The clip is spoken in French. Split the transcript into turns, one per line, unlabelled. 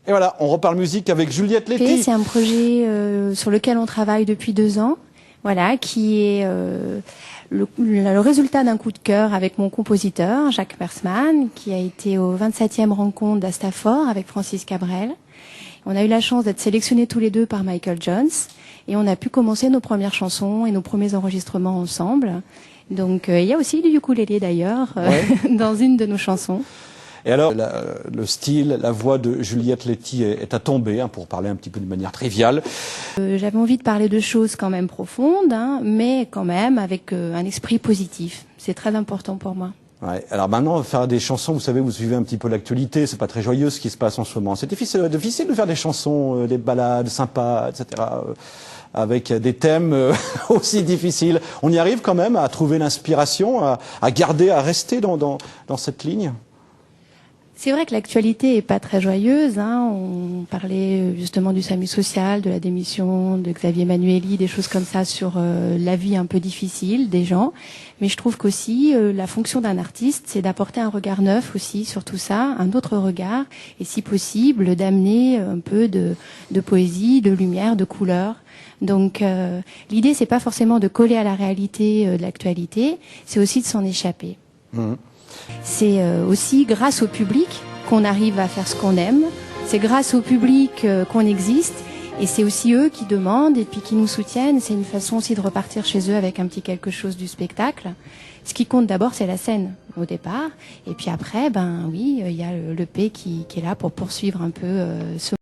Et voilà, on reparle musique avec Juliette Letty.
C'est un projet sur lequel on travaille depuis 2 ans, voilà, qui est le résultat d'un coup de cœur avec mon compositeur, Jacques Mersman, qui a été au 27e rencontre d'Astafor avec Francis Cabrel. On a eu la chance d'être sélectionnés tous les deux par Michael Jones et on a pu commencer nos premières chansons et nos premiers enregistrements ensemble. Donc il y a aussi du ukulélé d'ailleurs dans une de nos chansons.
Et alors, le style, la voix de Juliette Letty est à tomber, pour parler un petit peu de manière triviale.
J'avais envie de parler de choses quand même profondes, mais quand même avec un esprit positif. C'est très important pour moi.
Ouais. Alors maintenant, on va faire des chansons, vous savez, vous suivez un petit peu l'actualité, c'est pas très joyeux ce qui se passe en ce moment. C'est difficile de faire des chansons, des ballades sympas, etc., avec des thèmes aussi difficiles. On y arrive quand même à trouver l'inspiration, à garder, à rester dans cette ligne.
C'est vrai que l'actualité est pas très joyeuse. On parlait justement du SAMU social, de la démission de Xavier Manueli, des choses comme ça sur la vie un peu difficile des gens. Mais je trouve qu'aussi la fonction d'un artiste, c'est d'apporter un regard neuf aussi sur tout ça, un autre regard, et si possible d'amener un peu de poésie, de lumière, de couleur. Donc l'idée, c'est pas forcément de coller à la réalité de l'actualité, c'est aussi de s'en échapper. Mmh. C'est aussi grâce au public qu'on arrive à faire ce qu'on aime. C'est grâce au public qu'on existe. Et c'est aussi eux qui demandent et puis qui nous soutiennent. C'est une façon aussi de repartir chez eux avec un petit quelque chose du spectacle. Ce qui compte d'abord, c'est la scène au départ. Et puis après, oui, il y a l'EP qui est là pour poursuivre un peu ce